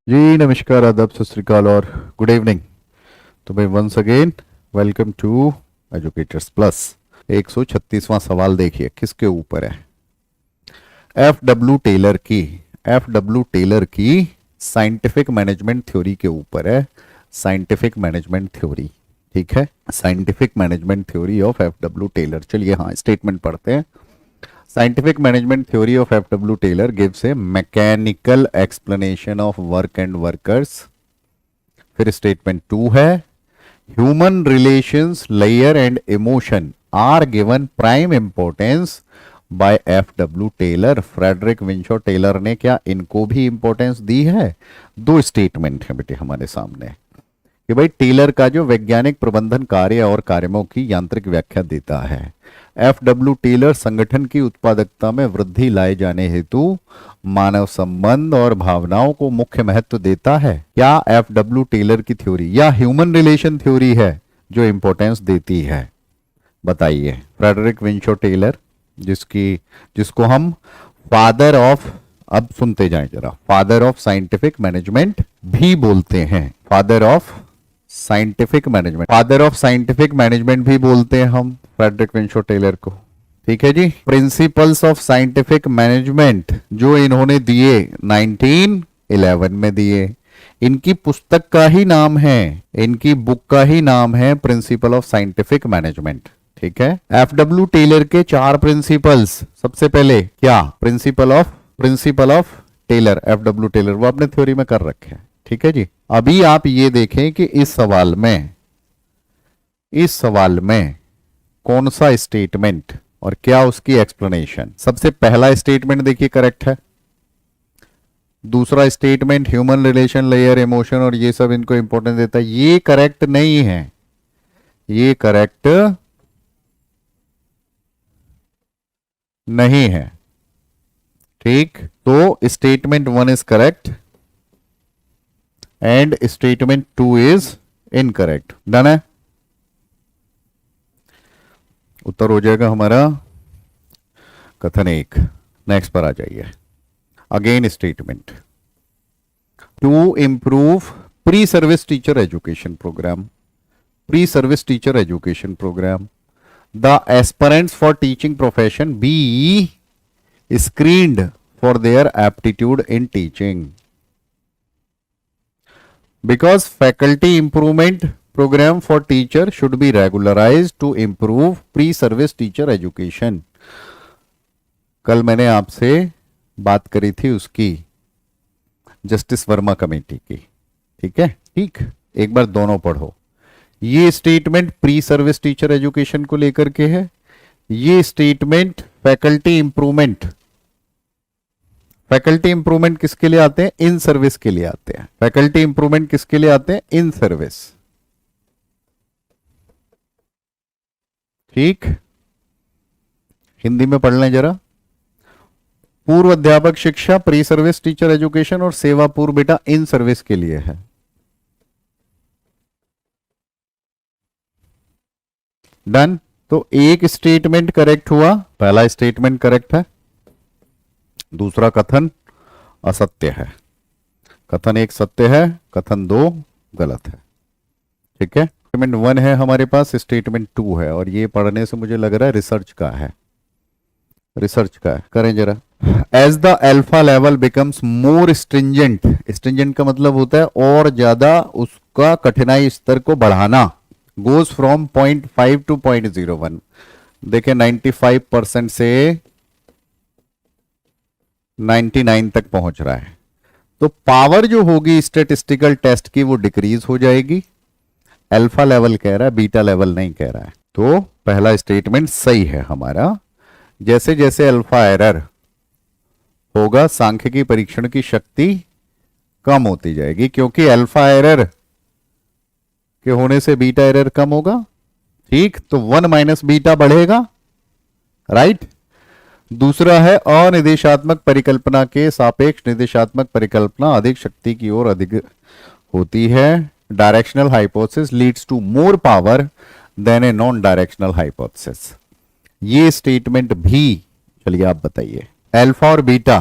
जी नमस्कार, आदाब, सत श्री अकाल और गुड इवनिंग। तो भाई once again welcome to Educators Plus. 136वां सवाल देखिए किसके ऊपर है। एफ डब्ल्यू टेलर की साइंटिफिक मैनेजमेंट थ्योरी के ऊपर है। साइंटिफिक मैनेजमेंट थ्योरी, ठीक है, scientific management theory of F W Taylor. चलिए हाँ स्टेटमेंट पढ़ते हैं। Scientific management theory of F.W. Taylor gives a mechanical explanation of work and workers. फिर स्टेटमेंट 2 है, human relations, layer and emotion are given prime importance by F.W. Taylor. Frederick Winslow Taylor ने क्या इनको भी importance दी है? दो statement है बेटे हमारे सामने कि भाई टेलर का जो वैज्ञानिक प्रबंधन कार्य और कार्यों की यांत्रिक व्याख्या देता है। एफ.डब्ल्यू. टेलर संगठन की उत्पादकता में वृद्धि लाए जाने हेतु मानव संबंध और भावनाओं को मुख्य महत्व देता है। क्या एफ.डब्ल्यू. टेलर की थ्योरी या ह्यूमन रिलेशन थ्योरी है जो इंपॉर्टेंस देती है? बताइए। फ्रेडरिक विंशो टेलर, जिसको हम फादर ऑफ, अब सुनते जाएं जरा, फादर ऑफ साइंटिफिक मैनेजमेंट भी बोलते हैं। फादर ऑफ साइंटिफिक मैनेजमेंट भी बोलते हैं हम फ्रेडरिक विंशो टेलर को, ठीक है जी। प्रिंसिपल्स ऑफ साइंटिफिक मैनेजमेंट जो इन्होंने दिए 1911 में दिए। इनकी पुस्तक का ही नाम है, इनकी बुक का ही नाम है प्रिंसिपल ऑफ साइंटिफिक मैनेजमेंट, ठीक है। एफ.डब्ल्यू. टेलर के 4 प्रिंसिपल्स। सबसे पहले क्या? Principle of Taylor, F W. Taylor, वो अपने थ्योरी में कर रखे हैं, ठीक है जी। अभी आप ये देखें कि इस सवाल में कौन सा स्टेटमेंट और क्या उसकी एक्सप्लेनेशन। सबसे पहला स्टेटमेंट देखिए करेक्ट है। दूसरा statement human relation, layer, emotion और ये सब इनको इंपॉर्टेंस देता है, ये करेक्ट नहीं है, ये करेक्ट नहीं है, ठीक। तो statement 1 is correct and statement 2 is incorrect. Done है, उत्तर हो जाएगा हमारा कथन 1। नेक्स्ट पर आ जाइए। Again statement, to improve pre service teacher education program, the aspirants for teaching profession be screened for their aptitude in teaching, because faculty improvement program for teacher should be regularized to improve pre-service teacher education। कल मैंने आपसे बात करी थी उसकी, justice Verma committee की, ठीक है, ठीक। एक बार दोनों पढ़ो। ये statement pre service teacher education को लेकर के है, ये स्टेटमेंट फैकल्टी इंप्रूवमेंट किसके लिए आते हैं? इन सर्विस के लिए आते हैं। फैकल्टी इंप्रूवमेंट किसके लिए आते हैं? इन सर्विस, ठीक। हिंदी में पढ़ लें जरा। पूर्व अध्यापक शिक्षा प्री सर्विस टीचर एजुकेशन और सेवा पूर्व बेटा इन सर्विस के लिए है। डन। तो एक स्टेटमेंट करेक्ट हुआ, पहला स्टेटमेंट करेक्ट है, दूसरा कथन असत्य है। कथन 1 सत्य है, कथन 2 गलत है, ठीक है। स्टेटमेंट 1 है हमारे पास, स्टेटमेंट 2 है, और ये पढ़ने से मुझे लग रहा है रिसर्च का है। करें जरा। As the alpha level becomes more stringent का मतलब होता है और ज्यादा उसका कठिनाई स्तर को बढ़ाना। Goes from 0.5 to 0.01। देखें 95% से 99 तक पहुंच रहा है, तो पावर जो होगी स्टैटिस्टिकल टेस्ट की वो डिक्रीज हो जाएगी। अल्फा लेवल कह रहा है, बीटा लेवल नहीं कह रहा है। तो पहला स्टेटमेंट सही है हमारा। जैसे जैसे अल्फा एरर होगा सांख्यिकी परीक्षण की शक्ति कम होती जाएगी, क्योंकि अल्फा एरर के होने से बीटा एरर कम होगा, ठीक। तो 1 माइनस बीटा बढ़ेगा, राइट। दूसरा है अनिर्देशात्मक परिकल्पना के सापेक्ष निर्देशात्मक परिकल्पना अधिक शक्ति की ओर अधिक होती है। Directional hypothesis leads to more power than a non directional hypothesis. ये स्टेटमेंट भी, चलिए आप बताइए, अल्फा और beta,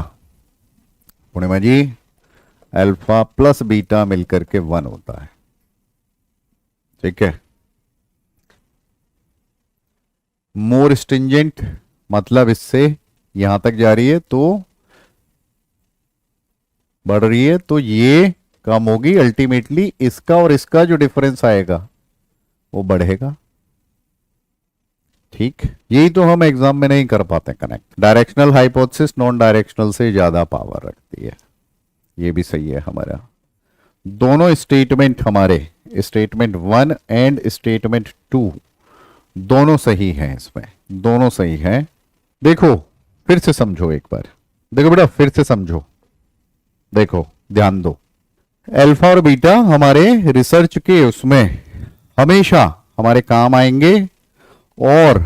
Purnima ji, alpha plus beta मिलकर के 1 होता है, ठीक है। मोर स्ट्रिंजेंट मतलब इससे यहां तक जा रही है तो बढ़ रही है, तो ये कम होगी, अल्टीमेटली इसका और इसका जो डिफरेंस आएगा वो बढ़ेगा, ठीक। यही तो हम एग्जाम में नहीं कर पाते connect. Directional hypothesis non directional से ज्यादा पावर रखती है, ये भी सही है हमारा। दोनों स्टेटमेंट हमारे, स्टेटमेंट 1 एंड स्टेटमेंट 2 दोनों सही हैं, इसमें दोनों सही हैं। देखो फिर से समझो एक बार, देखो बेटा फिर से समझो, देखो ध्यान दो। अल्फा और बीटा हमारे रिसर्च के उसमें हमेशा हमारे काम आएंगे, और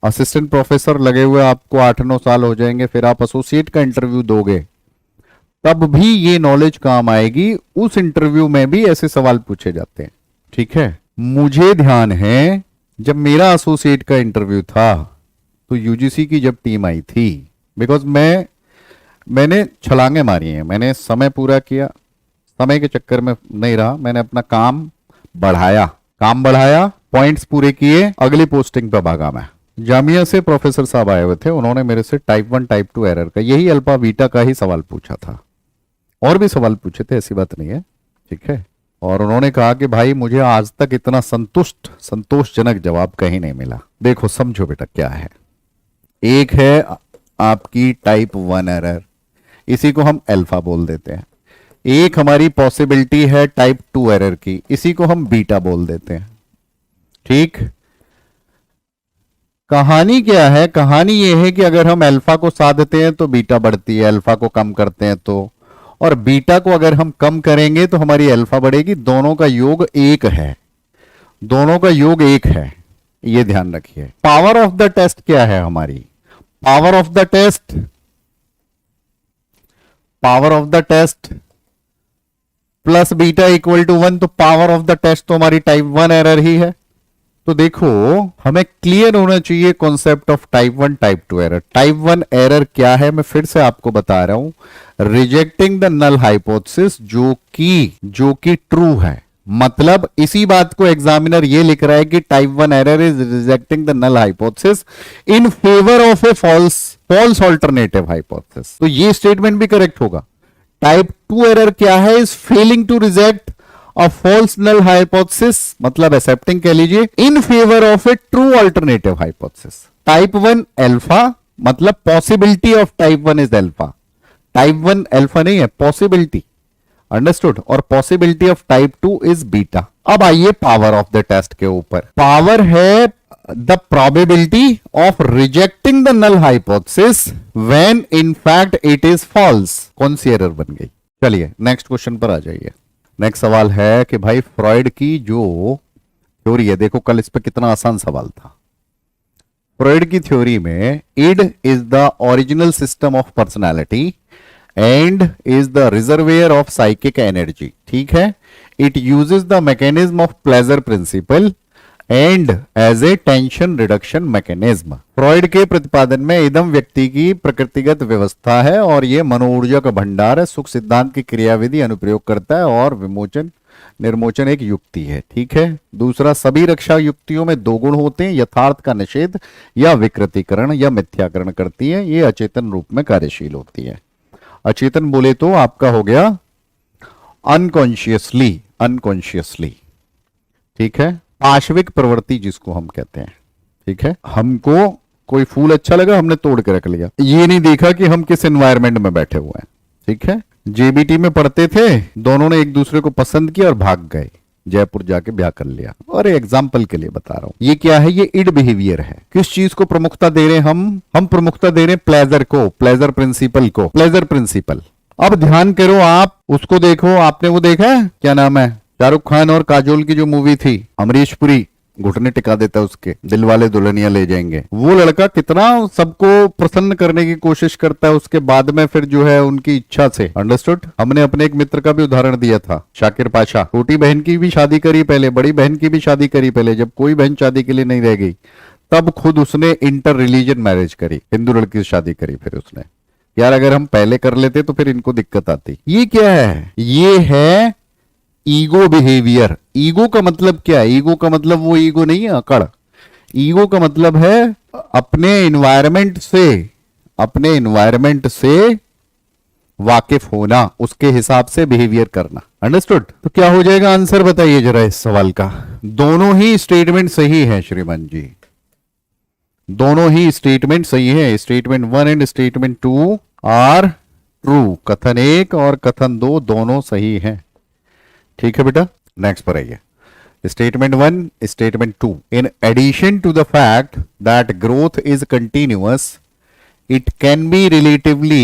असिस्टेंट प्रोफेसर लगे हुए आपको 8-9 साल हो जाएंगे, फिर आप एसोसिएट का इंटरव्यू दोगे तब भी ये नॉलेज काम आएगी। उस इंटरव्यू में भी ऐसे सवाल पूछे जाते हैं, ठीक है। मुझे ध्यान है जब मेरा एसोसिएट का इंटरव्यू था तो यूजीसी की जब टीम आई थी, बिकॉज मैंने छलांगे मारी हैं, मैंने समय पूरा किया, समय के चक्कर में नहीं रहा, मैंने अपना काम बढ़ाया, पॉइंट्स पूरे किए, अगली पोस्टिंग पे भागा मैं। जामिया से प्रोफेसर साहब आए हुए थे, उन्होंने मेरे से टाइप 1 टाइप 2 एरर का, यही अल्फा बीटा का ही सवाल पूछा था, और भी सवाल पूछे थे, ऐसी बात नहीं है, ठीक है। और उन्होंने कहा कि भाई मुझे आज तक इतना संतोषजनक जवाब कहीं नहीं मिला। देखो समझो बेटा क्या है, एक है आपकी टाइप 1 एरर, इसी को हम अल्फा बोल देते हैं। एक हमारी पॉसिबिलिटी है टाइप 2 एरर की, इसी को हम बीटा बोल देते हैं, ठीक। कहानी क्या है, कहानी यह है कि अगर हम अल्फा को साधते हैं तो बीटा बढ़ती है, अल्फा को कम करते हैं तो, और बीटा को अगर हम कम करेंगे तो हमारी अल्फा बढ़ेगी। दोनों का योग 1 है, दोनों का योग 1 है, ये ध्यान रखिए। पावर ऑफ द टेस्ट क्या है हमारी, power of the test plus beta equal to 1, तो पावर ऑफ द टेस्ट तो हमारी टाइप 1 एरर ही है। तो देखो हमें क्लियर होना चाहिए concept of type 1 type 2 error. Type 1 error क्या है, मैं फिर से आपको बता रहा हूं, रिजेक्टिंग द नल हाइपोथेसिस, जो कि ट्रू है। मतलब इसी बात को एग्जामिनर ये लिख रहा है कि type 1 error is rejecting the null hypothesis in favour of a false alternative hypothesis. तो ये स्टेटमेंट भी करेक्ट होगा। टाइप 2 एरर क्या है, is failing to reject a false null hypothesis, मतलब एक्सेप्टिंग कह लीजिए, in favour of a true alternative hypothesis. Type 1 alpha, मतलब possibility of type 1 is alpha, type 1 alpha नहीं है, पॉसिबिलिटी, अंडरस्टूड। और possibility of type 2 is beta. अब आइए power of the test के ऊपर। पावर है the probability of rejecting the null hypothesis when in fact it is false. कौन सी एरर बन गई? चलिए नेक्स्ट क्वेश्चन पर आ जाइए। नेक्स्ट सवाल है कि भाई फ्रॉइड की जो थ्योरी है, देखो कल इस पे कितना आसान सवाल था। फ्रॉइड की थ्योरी में id is the original system of personality and is the reservoir of psychic energy, ठीक है। It uses the mechanism of pleasure principle and as a tension reduction mechanism. Freud के प्रतिपादन में इदम व्यक्ति की प्रकृतिगत व्यवस्था है और यह मनोऊर्जा का भंडार है। सुख सिद्धांत की क्रियाविधि अनुप्रयोग करता है और निर्मोचन एक युक्ति है, ठीक है। दूसरा, सभी रक्षा युक्तियों में 2 गुण होते हैं, यथार्थ का निषेध या विकृतीकरण या मिथ्याकरण करती है। ये अचेतन रूप में कार्यशील होती है। अचेतन बोले तो आपका हो गया अनकॉन्शियसली, ठीक है। पाशविक प्रवृत्ति जिसको हम कहते हैं, ठीक है। हमको कोई फूल अच्छा लगा, हमने तोड़ के रख लिया, ये नहीं देखा कि हम किस एनवायरनमेंट में बैठे हुए हैं, ठीक है। जेबीटी में पढ़ते थे, दोनों ने एक दूसरे को पसंद किया और भाग गए, जयपुर जाके ब्याह कर लिया। और एग्जाम्पल के लिए बता रहा हूं, ये क्या है, ये इड बिहेवियर है। किस चीज को प्रमुखता दे रहे हैं हम प्रमुखता दे रहे हैं प्लेजर को, प्लेजर प्रिंसिपल। अब ध्यान करो, आप उसको देखो, आपने वो देखा है, क्या नाम है, शाहरुख खान और काजोल की जो मूवी थी अमरीश पुरी, घुटने टिका देता है उसके, दिल वाले दुल्हनिया ले जाएंगे। वो लड़का कितना सबको प्रसन्न करने की कोशिश करता है, उसके बाद में फिर जो है उनकी इच्छा से। अंडरस्टूड। हमने अपने एक मित्र का भी उदाहरण दिया था, शाकिर पाशा। छोटी बहन की भी शादी करी पहले, बड़ी बहन की भी शादी करी पहले, जब कोई बहन शादी के लिए नहीं रह गई तब खुद उसने इंटर रिलीजन मैरिज करी, हिंदू लड़की से शादी करी। फिर उसने, यार अगर हम पहले कर लेते तो फिर इनको दिक्कत आती। ये क्या है? ये है ईगो बिहेवियर। ईगो का मतलब क्या है? ईगो का मतलब वो ईगो नहीं है अकड़। ईगो का मतलब है अपने एनवायरनमेंट से वाकिफ होना, उसके हिसाब से बिहेवियर करना। अंडरस्टूड। तो क्या हो जाएगा आंसर बताइए जरा इस सवाल का। दोनों ही स्टेटमेंट सही है श्रीमान जी, दोनों ही स्टेटमेंट सही है। Statement 1 and statement 2 are true. कथन 1 और कथन 2 दोनों सही हैं। ठीक है बेटा, नेक्स्ट पर आइए। Statement 1, statement 2। In addition to the fact that growth is continuous, it can be relatively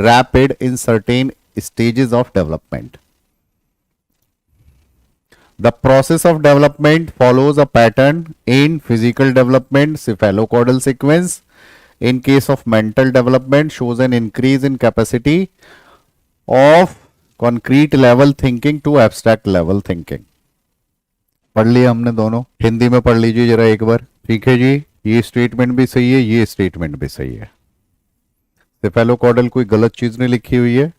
rapid in certain stages of development. The process of development follows a pattern. In physical development, cephalocaudal sequence. In case of mental development, shows an increase in capacity of concrete level thinking to abstract level thinking. पढ़ लिया हमने दोनों, हिंदी में पढ़ लीजिए जरा एक बार। ठीक है जी, ये स्टेटमेंट भी सही है, ये स्टेटमेंट भी सही है। सेफेलोकॉडल कोई गलत चीज नहीं लिखी हुई है,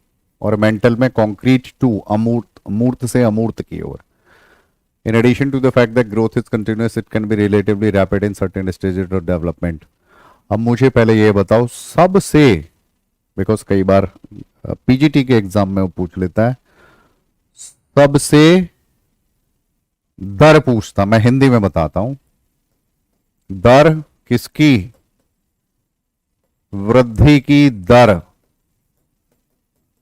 और मेंटल में कॉन्क्रीट टू अमूर्त, अमूर्त से अमूर्त की ओर। In addition to the fact that growth is continuous, it can be relatively rapid in certain stages of development. अब मुझे पहले ये बताओ, सबसे, बिकॉज कई बार पीजीटी के एग्जाम में वो पूछ लेता है, सबसे दर पूछता, मैं हिंदी में बताता हूं। दर किसकी? वृद्धि की दर।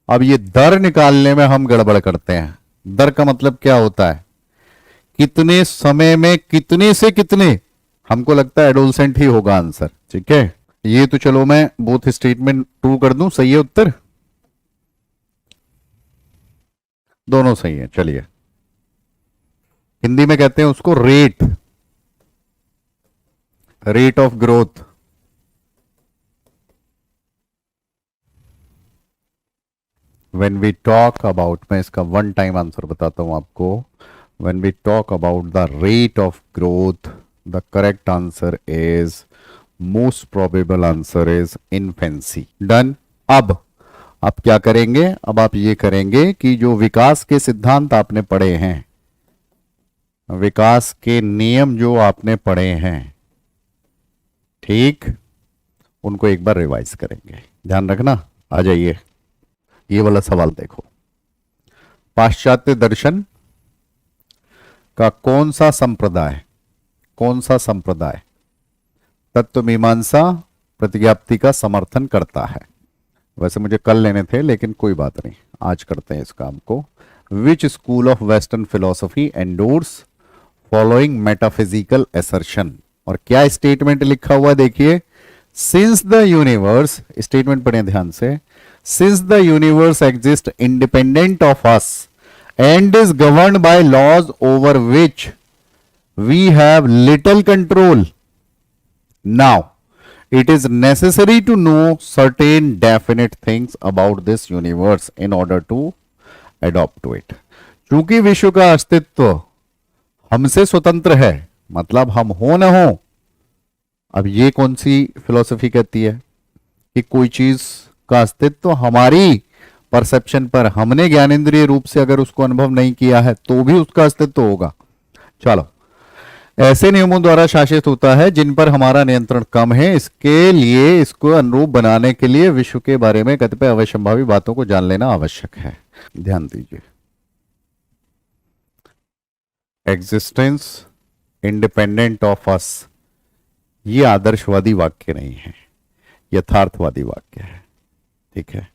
अब ये दर निकालने में हम गड़बड़ करते हैं। दर का मतलब क्या होता है? कितने समय में कितने से कितने। हमको लगता है एडोलसेंट ही होगा आंसर। ठीक है, ये तो चलो मैं बोथ स्टेटमेंट ट्रू कर दूं। सही है उत्तर, दोनों सही है। चलिए, हिंदी में कहते हैं उसको rate, rate of growth. When we talk about, मैं इसका वन टाइम आंसर बताता हूं आपको। When we talk about the rate of growth, the correct answer is, most probable answer is infancy. Done. अब आप क्या करेंगे? अब आप ये करेंगे कि जो विकास के सिद्धांत आपने पढ़े हैं, विकास के नियम जो आपने पढ़े हैं, ठीक, उनको एक बार रिवाइज करेंगे। ध्यान रखना। आ जाइए, ये वाला सवाल देखो। पाश्चात्य दर्शन का कौन सा संप्रदाय तत्व मीमांसा प्रतिज्ञाप्ति का समर्थन करता है? वैसे मुझे कल लेने थे, लेकिन कोई बात नहीं, आज करते हैं इस काम को। Which school of western philosophy endorse following metaphysical assertion. और क्या स्टेटमेंट लिखा हुआ देखिए, सिंस द यूनिवर्स, स्टेटमेंट पढ़ें ध्यान से, since the universe exists independent of us and is governed by laws over which we have little control, now it is necessary to know certain definite things about this universe in order to adopt to it. चूंकि विश्व का अस्तित्व हमसे स्वतंत्र है, मतलब हम हो न हो। अब ये कौन सी फिलॉसफी कहती है कि कोई चीज का अस्तित्व हमारी परसेप्शन पर, हमने ज्ञानेंद्रिय रूप से अगर उसको अनुभव नहीं किया है तो भी उसका अस्तित्व होगा। चलो, ऐसे नियमों द्वारा शासित होता है जिन पर हमारा नियंत्रण कम है। इसके लिए, इसको अनुरूप बनाने के लिए विश्व के बारे में कतिपय अवश्यंभावी बातों को जान लेना आवश्यक है। ध्यान दीजिए, एग्जिस्टेंस इंडिपेंडेंट ऑफ अस, ये आदर्शवादी वाक्य नहीं है, यथार्थवादी वाक्य है। ठीक है,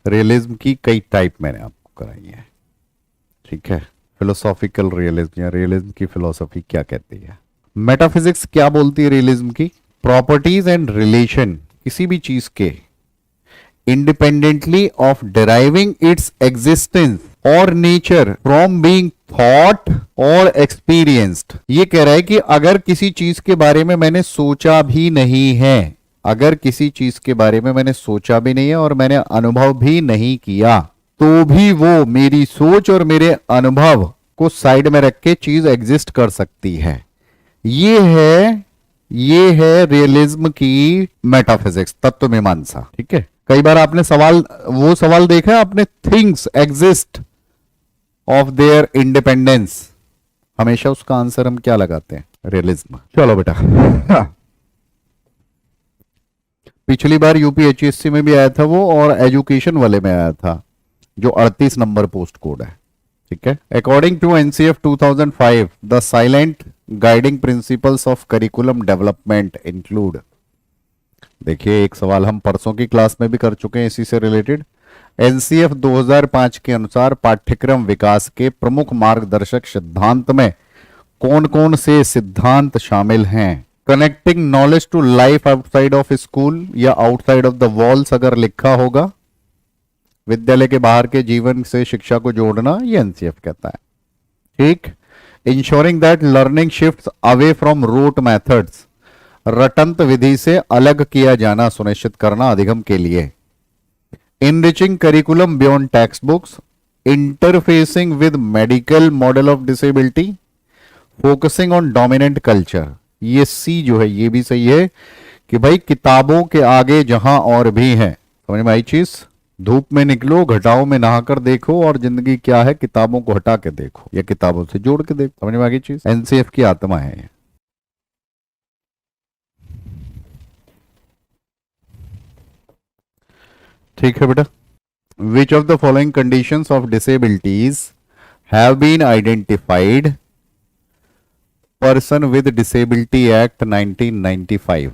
रियलिज्म की कई टाइप मैंने आपको कराई है। ठीक है, फिलोसॉफिकल रियलिज्म या रियलिज्म की फिलोसॉफी क्या कहती है, मेटाफिजिक्स क्या बोलती है रियलिज्म की। प्रॉपर्टीज एंड रिलेशन किसी भी चीज के independently of deriving its existence or nature from being thought or experienced। ये कह रहा है कि अगर किसी चीज के बारे में मैंने सोचा भी नहीं है, अगर किसी चीज के बारे में मैंने सोचा भी नहीं है और मैंने अनुभव भी नहीं किया, तो भी वो मेरी सोच और मेरे अनुभव को साइड में रख के चीज एग्जिस्ट कर सकती है। ये है रियलिज्म की मेटाफिजिक्स, तत्व मीमांसा। ठीक है, कई बार आपने वो सवाल देखा है आपने, things exist of their independence, हमेशा उसका आंसर हम क्या लगाते हैं? रियलिज्म। चलो बेटा, पिछली बार यूपीएचएससी में भी आया था वो, और एजुकेशन वाले में आया था, जो 38 नंबर पोस्ट कोड है। ठीक है, according to NCF 2005 the silent guiding principles of curriculum development include. देखिए, एक सवाल हम परसों की क्लास में भी कर चुके हैं इसी से रिलेटेड। एनसीएफ 2005 के अनुसार पाठ्यक्रम विकास के प्रमुख मार्गदर्शक सिद्धांत में कौन कौन से सिद्धांत शामिल हैं? Connecting knowledge to life outside of school या आउटसाइड ऑफ द वॉल्स अगर लिखा होगा, विद्यालय के बाहर के जीवन से शिक्षा को जोड़ना, ये एनसीएफ कहता है। ठीक, ensuring that learning shifts away from rote methods, रटंत विधि से अलग किया जाना सुनिश्चित करना अधिगम के लिए। Enriching curriculum beyond text books, interfacing with medical model of disability, focusing on dominant culture. ये सी जो है ये भी सही है कि भाई किताबों के आगे जहां और भी है, समझ में आई चीज? धूप में निकलो, घटाओं में नहाकर देखो, और जिंदगी क्या है किताबों को हटा के देखो या किताबों से जोड़ के देखो। समझ में आ गई चीज? एनसीएफ की आत्मा है। ठीक है बेटा, which of the following conditions of disabilities have been identified person with disability act 1995।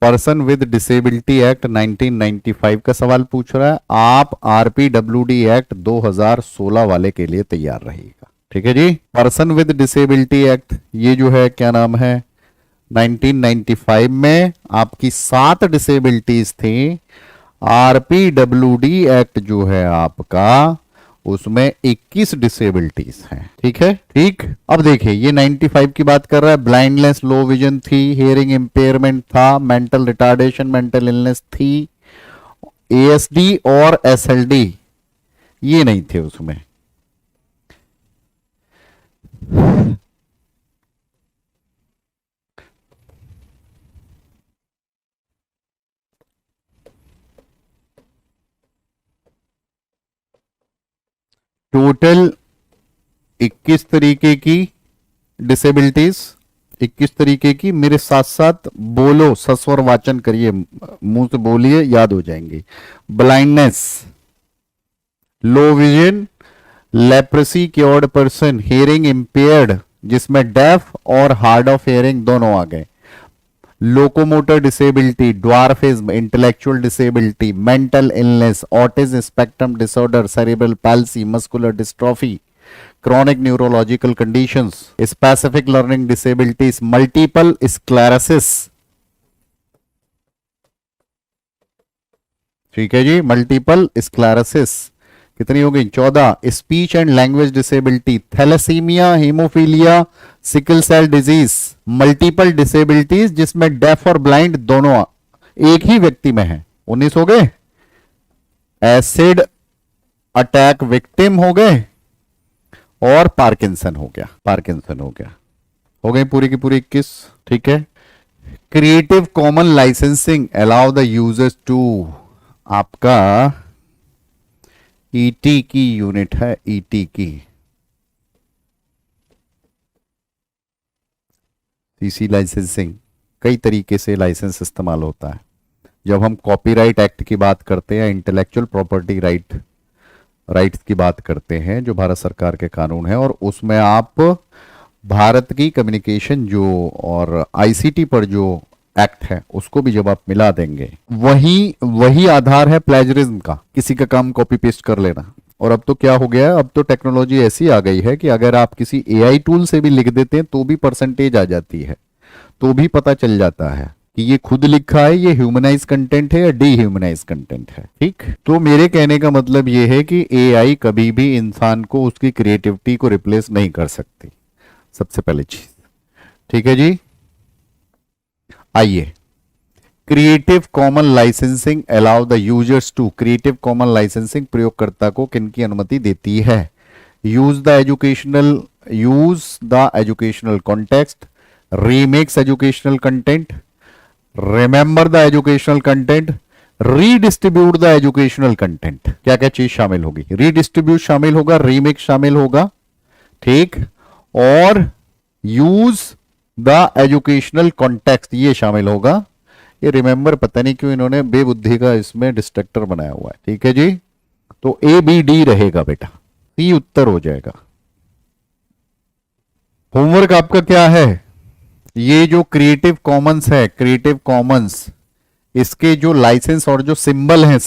Person with disability act 1995 का सवाल पूछ रहा है। आप आरपीडब्ल्यूडी एक्ट 2016 वाले के लिए तैयार रहिएगा। ठीक है जी, पर्सन विद डिसेबिलिटी एक्ट ये जो है क्या नाम है, 1995 में आपकी 7 डिसेबिलिटीज थी। आरपीडब्ल्यूडी एक्ट जो है आपका, उसमें 21 डिसेबिलिटीज हैं। ठीक है, ठीक। अब देखिए, ये 95 की बात कर रहा है। ब्लाइंडनेस, लो विजन थी, हियरिंग इंपेयरमेंट था, मेंटल रिटार्डेशन, मेंटल इलनेस थी, एएसडी और एसएलडी ये नहीं थे उसमें। टोटल 21 तरीके की डिसेबिलिटीज, 21 तरीके की। मेरे साथ साथ बोलो, सस्वर वाचन करिए, मुंह से बोलिए, याद हो जाएंगे। Blindness, low vision, leprosy cured person, hearing impaired जिसमें डेफ और हार्ड ऑफ हियरिंग दोनों आ गए, locomotor disability, dwarfism, intellectual disability, mental illness, autism spectrum disorder, cerebral palsy, muscular dystrophy, chronic neurological conditions, specific learning disabilities, multiple sclerosis. ठीक है जी, multiple sclerosis कितनी हो गई? 14। Speech and language disability, thalassaemia, haemophilia, sickle cell disease, multiple disabilities जिसमें deaf और blind दोनों एक ही व्यक्ति में है, 19 हो गए। एसिड अटैक विक्टिम हो गए, और पार्किंसन हो गया, पार्किंसन हो गया, हो गई पूरी की पूरी 21। ठीक है। Creative common licensing allow the users to, आपका ईटी की यूनिट है, ईटी की, सीसी लाइसेंसिंग। कई तरीके से लाइसेंस इस्तेमाल होता है। जब हम कॉपीराइट एक्ट की बात करते हैं, इंटेलेक्चुअल प्रॉपर्टी राइट्स की बात करते हैं, जो भारत सरकार के कानून है, और उसमें आप भारत की कम्युनिकेशन जो और आईसीटी पर जो एक्ट है उसको भी जब आप मिला देंगे, वही आधार है प्लेजरिज्म का, किसी का काम कॉपी पेस्ट कर लेना। और अब तो क्या हो गया है, अब तो टेक्नोलॉजी ऐसी आ गई है कि अगर आप किसी एआई टूल से भी लिख देते हैं तो भी परसेंटेज आ जाती है, तो भी पता चल जाता है कि ये खुद लिखा है, ये ह्यूमनाइज कंटेंट है या डीह्यूमनाइज कंटेंट है। ठीक, तो मेरे कहने का मतलब ये है कि एआई कभी भी इंसान को उसकी क्रिएटिविटी को रिप्लेस नहीं कर सकती, सबसे पहली चीज। ठीक है जी, आइए, creative common licensing allow the users to, creative common licensing प्रयोगकर्ता को किन की अनुमति देती है? Use the educational context, remix educational content, remember the educational content, redistribute the educational content. क्या क्या चीज शामिल होगी? रीडिस्ट्रीब्यूट शामिल होगा, रीमेक शामिल होगा, ठीक, और यूज द एजुकेशनल कॉन्टेक्स्ट ये शामिल होगा। ये रिमेंबर पता नहीं क्यों इन्होंने बेबुद्धि का इसमें डिस्ट्रक्टर बनाया हुआ है। ठीक है जी, तो ए बी डी रहेगा बेटा, सी उत्तर हो जाएगा। होमवर्क आपका क्या है? ये जो क्रिएटिव कॉमन्स है, क्रिएटिव कॉमन्स, इसके जो लाइसेंस और जो सिंबल हैं,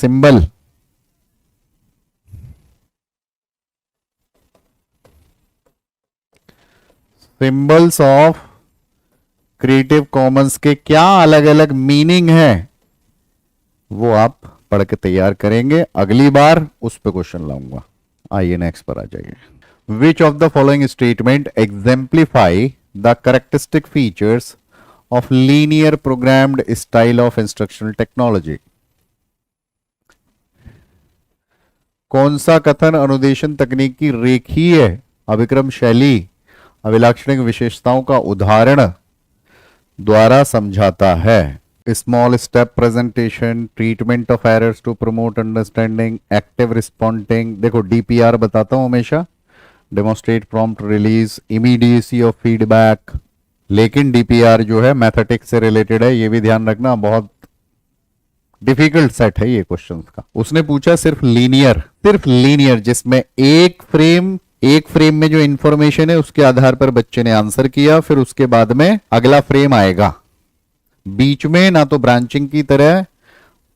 सिंबल्स ऑफ क्रिएटिव कॉमन्स के क्या अलग अलग मीनिंग है, वो आप पढ़ के तैयार करेंगे। अगली बार उस पर क्वेश्चन लाऊंगा। आइए नेक्स्ट पर आ जाइए। Which of the following statement exemplify the characteristic features of linear programmed style of instructional technology? कौन सा कथन अनुदेशन तकनीक की रेखीय अभिक्रम शैली अभिलाक्षणिक विशेषताओं का उदाहरण द्वारा समझाता है? Small step presentation, treatment of errors to promote understanding, active responding. देखो डीपीआर बताता हूं हमेशा, demonstrate prompt release, immediacy of feedback. लेकिन डीपीआर जो है मैथमेटिक्स से रिलेटेड है, ये भी ध्यान रखना, बहुत डिफिकल्ट सेट है ये क्वेश्चंस का। उसने पूछा सिर्फ लीनियर जिसमें एक फ्रेम में जो इंफॉर्मेशन है उसके आधार पर बच्चे ने आंसर किया, फिर उसके बाद में अगला फ्रेम आएगा, बीच में ना तो ब्रांचिंग की तरह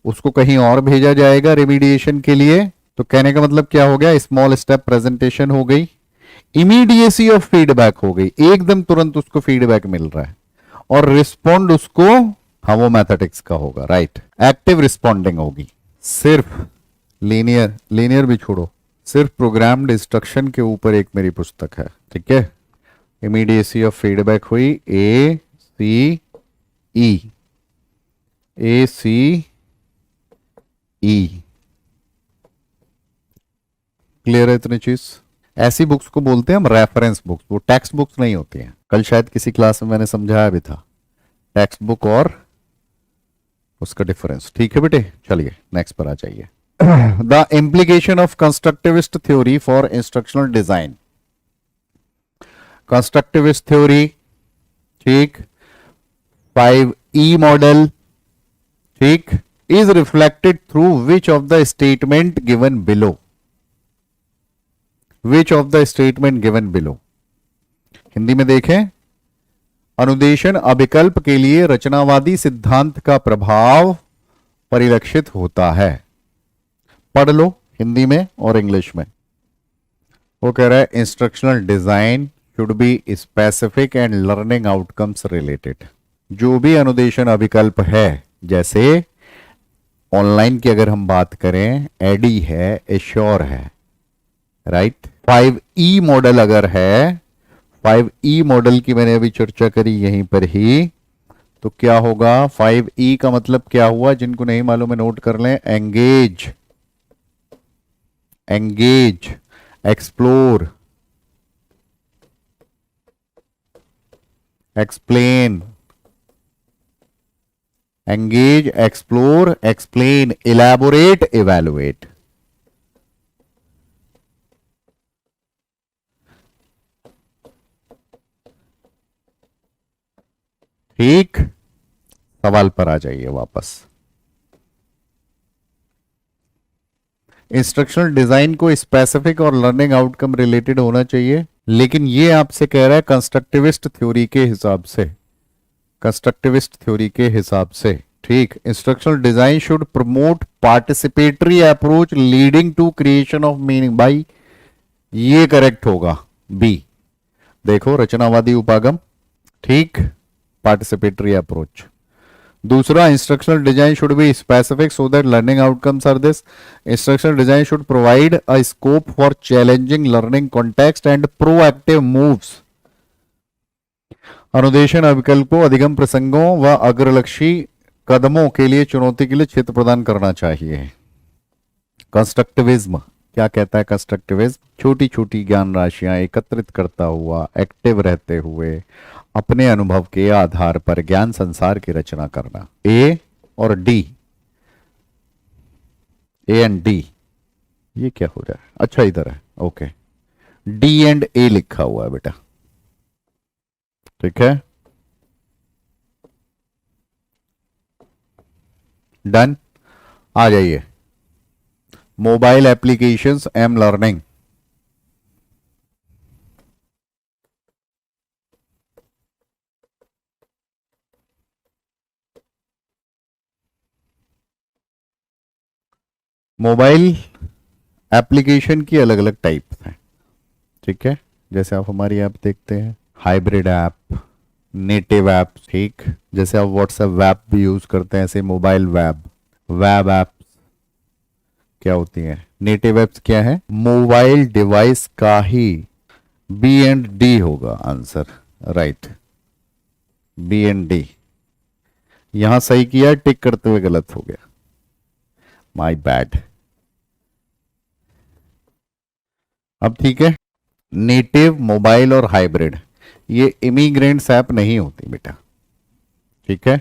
उसको कहीं और भेजा जाएगा रेमिडिएशन के लिए। तो कहने का मतलब क्या हो गया? स्मॉल स्टेप प्रेजेंटेशन हो गई, इमीडिएसी ऑफ फीडबैक हो गई, एकदम तुरंत उसको फीडबैक मिल रहा है, और रिस्पॉन्ड उसको, हाँ वो मैथमेटिक्स का होगा, राइट, एक्टिव रिस्पॉन्डिंग होगी। सिर्फ लीनियर भी छोड़ो, सिर्फ प्रोग्राम्ड इंस्ट्रक्शन के ऊपर एक मेरी पुस्तक है, ठीक है। इमीडिएसी ऑफ फीडबैक हुई ACE, क्लियर है इतनी चीज? ऐसी बुक्स को बोलते हैं हम रेफरेंस बुक्स, वो टेक्स्ट बुक्स नहीं होती हैं। कल शायद किसी क्लास में मैंने समझाया भी था टेक्स्ट बुक और उसका डिफरेंस। ठीक है बेटे, चलिए नेक्स्ट पर आ जाइए। The implication of constructivist theory for instructional design. Constructivist theory, ठीक, 5E मॉडल, ठीक, is reflected through which of the statement given below. Which of the statement given below, Hindi में देखें, अनुदेशन अभिकल्प के लिए रचनावादी सिद्धांत का प्रभाव परिलक्षित होता है। पढ़ लो हिंदी में और इंग्लिश में। वो कह रहा है instructional design should be specific and learning outcomes related. जो भी अनुदेशन अभिकल्प है, जैसे ऑनलाइन की अगर हम बात करें, एडी है, एश्योर है, राइट। 5E मॉडल अगर है, 5E मॉडल की मैंने अभी चर्चा करी यहीं पर ही, तो क्या होगा? 5E का मतलब क्या हुआ? जिनको नहीं मालूम है नोट कर लें। Engage, explore, explain, engage, explore, explain, elaborate, evaluate. ठीक, सवाल पर आ जाइए वापस। इंस्ट्रक्शनल डिजाइन को स्पेसिफिक और लर्निंग आउटकम रिलेटेड होना चाहिए, लेकिन ये आपसे कह रहा है कंस्ट्रक्टिविस्ट थ्योरी के हिसाब से, कंस्ट्रक्टिविस्ट थ्योरी के हिसाब से, ठीक। Instructional design should promote participatory approach leading to creation of meaning. भाई ये करेक्ट होगा, बी। देखो रचनावादी उपागम, ठीक, पार्टिसिपेटरी अप्रोच। दूसरा, instructional design should be specific so that learning outcomes are this. Instructional design should provide a scope for challenging learning context and proactive moves. अनुदेशन अविकल्पों, अधिगम प्रसंगों व अग्रलक्षी कदमों के लिए चुनौती के लिए क्षेत्र प्रदान करना चाहिए। कंस्ट्रक्टिविज्म क्या कहता है? कंस्ट्रक्टिविज्म, छोटी छोटी ज्ञान राशियां एकत्रित करता हुआ, एक्टिव रहते हुए अपने अनुभव के आधार पर ज्ञान संसार की रचना करना। ए और डी, ए एंड डी, ये क्या हो रहा है? अच्छा इधर है, ओके, डी एंड ए लिखा हुआ है बेटा, ठीक है, डन। आ जाइए, mobile applications am learning. Mobile application की अलग अलग टाइप्स हैं, ठीक है। जैसे आप हमारी ऐप देखते हैं, हाइब्रिड ऐप, नेटिव ऐप, ठीक। जैसे आप व्हाट्सएप वेब भी यूज करते हैं, ऐसे मोबाइल वेब, वेब ऐप्स क्या होती हैं? नेटिव ऐप्स क्या है? मोबाइल डिवाइस का ही, बी एंड डी होगा answer, right, B and D. यहां सही किया, टिक करते हुए गलत हो गया, माय बैड। अब ठीक है, नेटिव, मोबाइल और हाइब्रिड, ये इमिग्रेंट्स ऐप नहीं होती बेटा, ठीक है,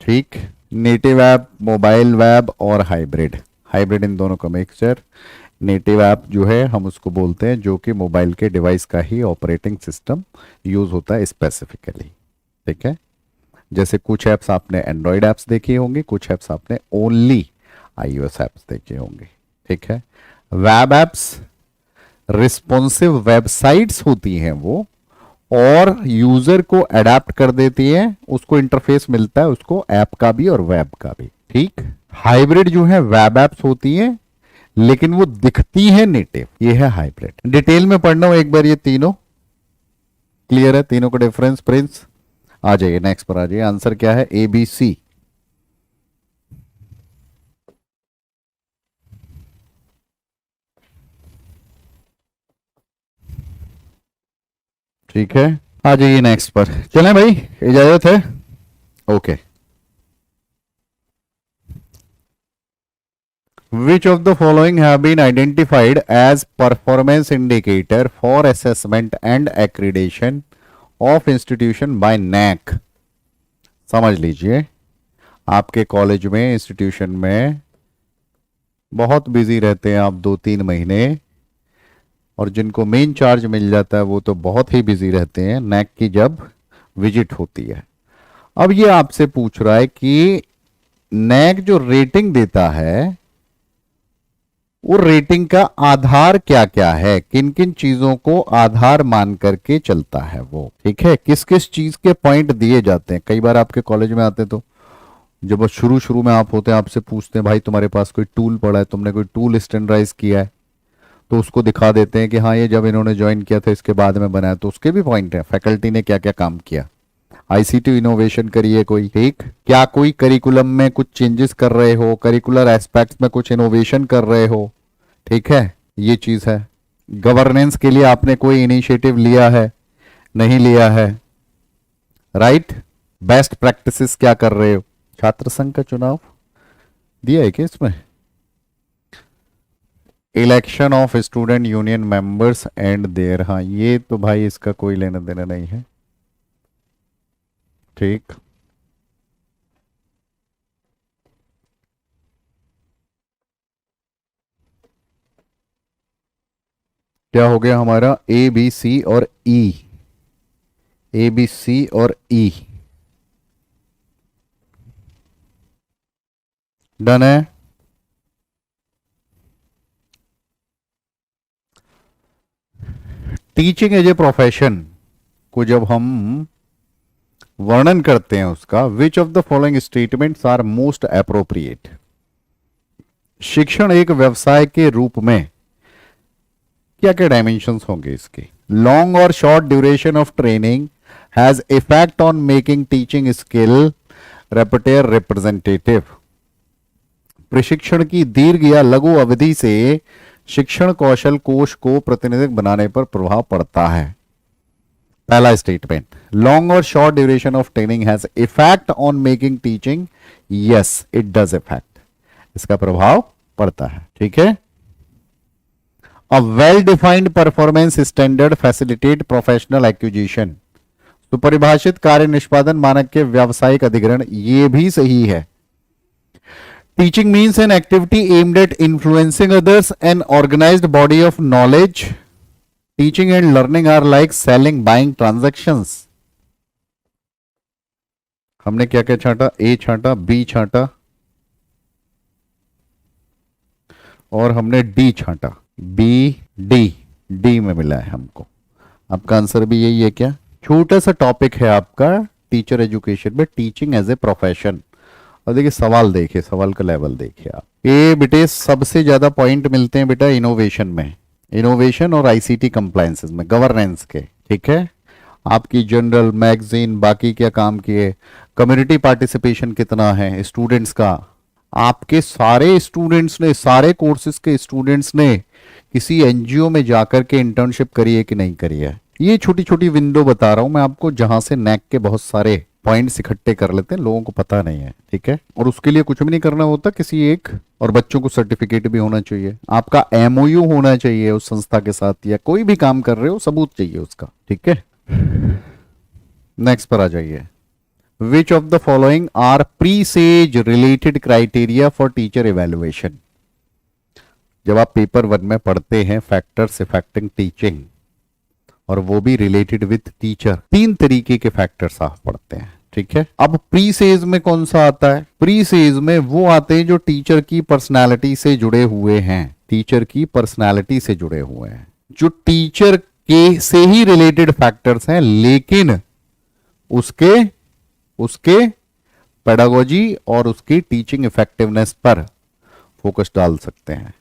ठीक। नेटिव ऐप, मोबाइल वेब और हाइब्रिड, हाइब्रिड इन दोनों का मिक्सचर। नेटिव ऐप जो है हम उसको बोलते हैं जो कि मोबाइल के डिवाइस का ही ऑपरेटिंग सिस्टम यूज होता है स्पेसिफिकली, ठीक है। जैसे कुछ ऐप्स आपने एंड्रॉयड ऐप्स देखे होंगे, कुछ ऐप्स आपने ओनली आईओएस ऐप्स देखे होंगे, ठीक है। वेब ऐप्स रिस्पॉन्सिव वेबसाइट्स होती हैं वो, और यूजर को अडेप्ट कर देती है, उसको इंटरफेस मिलता है उसको ऐप का भी और वेब का भी, ठीक। हाइब्रिड जो है वेब एप्स होती हैं लेकिन वो दिखती है नेटिव, ये है हाइब्रिड। डिटेल में पढ़ना हो एक बार, ये तीनों क्लियर है, तीनों का डिफरेंस प्रिंस। आ जाइए नेक्स्ट पर, आ जाइए, आंसर क्या है? A B C. ठीक है, आ जाइए नेक्स्ट पर, चलें भाई, इजाजत है, okay. Which of the following have been identified as performance indicator for assessment and accreditation of institution by NAC? समझ लीजिए, आपके कॉलेज में, इंस्टीट्यूशन में बहुत बिजी रहते हैं आप 2-3 महीने, और जिनको मेन चार्ज मिल जाता है वो तो बहुत ही बिजी रहते हैं नैक की जब विजिट होती है। अब ये आपसे पूछ रहा है कि नैक जो रेटिंग देता है वो रेटिंग का आधार क्या क्या है, किन किन चीजों को आधार मान करके चलता है वो, ठीक है, किस किस चीज के पॉइंट दिए जाते हैं। कई बार आपके कॉलेज में आते तो जब शुरू शुरू में आप होते हैं, आपसे पूछते हैं भाई तुम्हारे पास कोई टूल पड़ा है, तुमने कोई टूल स्टैंडर्डाइज किया है, तो उसको दिखा देते हैं कि हाँ ये जब इन्होंने ज्वाइन किया था इसके बाद में बनाया, तो उसके भी पॉइंट है, फैकल्टी ने क्या क्या काम किया, आईसीटी इनोवेशन करिए कोई, ठीक, क्या कोई करिकुलम में कुछ चेंजेस कर रहे हो, करिकुलर एस्पेक्ट्स में कुछ इनोवेशन कर रहे हो, ठीक है, ये चीज है। गवर्नेंस के लिए आपने कोई इनिशिएटिव लिया है, नहीं लिया है, राइट। बेस्ट प्रैक्टिसेस क्या कर रहे हो, छात्र संघ का चुनाव दिया है क्या इसमें? Election of student union members and their, हाँ ये तो भाई इसका कोई लेना देना नहीं है, ठीक। क्या हो गया हमारा? ए बी सी और ई, ए बी सी और ई, डन है। टीचिंग एज ए प्रोफेशन को जब हम वर्णन करते हैं उसका, which of the following statements are most appropriate? शिक्षण एक व्यवसाय के रूप में क्या क्या डायमेंशंस होंगे इसके? लॉन्ग और short duration of training, has effect on making teaching skill repertoire representative. प्रशिक्षण की दीर्घ या लघु अवधि से शिक्षण कौशल कोश को प्रतिनिधिक बनाने पर प्रभाव पड़ता है। पहला स्टेटमेंट, लॉन्ग और short duration of training has effect on making teaching, yes it does effect, इसका प्रभाव पड़ता है। ठीक है। A well defined performance standard facilitate professional acquisition, सुपरिभाषित कार्य निष्पादन मानक के व्यावसायिक अधिग्रहण, ये भी सही है। Teaching means an activity aimed at influencing others an organised body of knowledge. Teaching and learning are like selling buying transactions. हमने क्या क्या छांटा, ए छांटा, बी छांटा और हमने डी छांटा, बी डी, डी में मिला है हमको। आपका आंसर भी यही है क्या? छोटा सा टॉपिक है आपका टीचर एजुकेशन में, टीचिंग एज ए प्रोफेशन। और देखिए सवाल देखिए, सवाल का लेवल देखिए आप। ये बेटे सबसे ज्यादा पॉइंट मिलते हैं बेटा इनोवेशन में, इनोवेशन और आईसीटी कंप्लायंसेस में, गवर्नेंस के। ठीक है। आपकी जनरल मैगजीन बाकी क्या काम किए, कम्युनिटी पार्टिसिपेशन कितना है स्टूडेंट्स का, आपके सारे स्टूडेंट्स ने, सारे कोर्सेज के स्टूडेंट्स ने किसी एनजीओ में जाकर के इंटर्नशिप करी है कि नहीं करी है। ये छोटी छोटी विंडो बता रहा हूं मैं आपको, जहां से नैक के बहुत सारे पॉइंट्स इकट्ठे कर लेते हैं, लोगों को पता नहीं है। ठीक है। और उसके लिए कुछ भी नहीं करना होता किसी एक, और बच्चों को सर्टिफिकेट भी होना चाहिए, आपका एमओयू होना चाहिए उस संस्था के साथ, या कोई भी काम कर रहे हो सबूत चाहिए उसका। ठीक है। नेक्स्ट पर आ जाइए। Which of the following are presage related criteria for teacher evaluation. जब आप पेपर 1 में पढ़ते हैं फैक्टर्स इफेक्टिंग टीचिंग, और वो भी रिलेटेड विथ टीचर, 3 तरीके के फैक्टर्स आप पढ़ते हैं। ठीक है। अब प्री सेज में कौन सा आता है? प्री सेज में वो आते हैं जो टीचर की पर्सनालिटी से जुड़े हुए हैं, टीचर की पर्सनालिटी से जुड़े हुए हैं, जो टीचर के से ही रिलेटेड फैक्टर्स हैं, लेकिन उसके पेडागोजी और उसकी टीचिंग इफेक्टिवनेस पर फोकस डाल सकते हैं।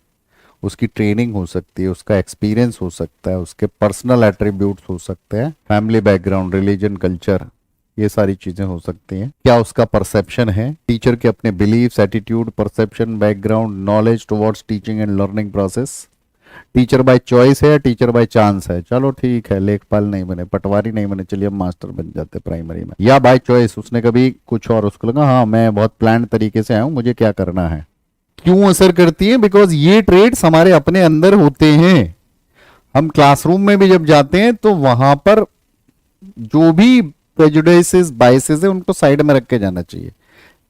उसकी ट्रेनिंग हो सकती है, उसका एक्सपीरियंस हो सकता है, उसके पर्सनल एट्रीब्यूट्स हो सकते हैं, फैमिली बैकग्राउंड, रिलीजन, कल्चर, ये सारी चीजें हो सकती हैं। क्या उसका परसेप्शन है, टीचर के अपने beliefs, attitude, perception, background, knowledge towards teaching and learning process. Teacher by choice है या टीचर बाय चांस है? चलो ठीक है, लेखपाल नहीं बने, पटवारी नहीं बने, चलिए हम मास्टर बन जाते प्राइमरी में। या बाय चॉइस उसने कभी कुछ और, उसको लगा हाँ मैं बहुत प्लान तरीके से आया हूं, मुझे क्या करना है। क्यों असर करती है? बिकॉज ये ट्रेड्स हमारे अपने अंदर होते हैं। हम क्लासरूम में भी जब जाते हैं तो वहां पर जो भी प्रेजुडिसेस, बायसेस है, उनको साइड में रख के जाना चाहिए,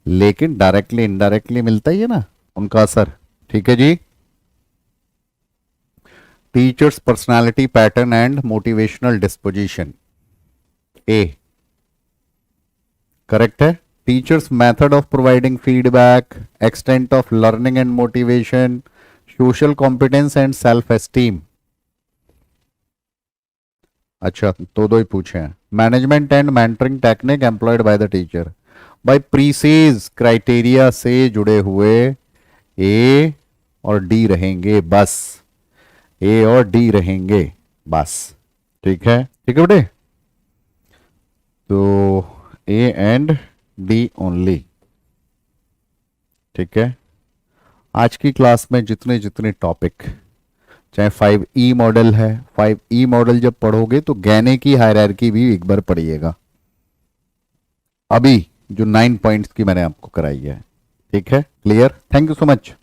लेकिन डायरेक्टली इनडायरेक्टली मिलता ही है ना उनका असर। ठीक है जी। Teachers personality pattern and motivational disposition, A correct है। Teachers method of providing feedback, extent of learning and motivation, social competence and self esteem. अच्छा तो दो ही पूछे हैं। Management and mentoring technique employed by the teacher, by presage criteria से जुड़े हुए ए और डी रहेंगे बस, ए और डी रहेंगे बस। ठीक है, ठीक है बेटे। तो ए एंड डी ओनली। ठीक है। आज की क्लास में जितने जितने टॉपिक, चाहे 5E मॉडल है, 5E मॉडल जब पढ़ोगे तो गैने की हायरार्की भी एक बार पढ़िएगा, अभी जो 9 पॉइंट्स की मैंने आपको कराई है। ठीक है, clear? Thank you so much.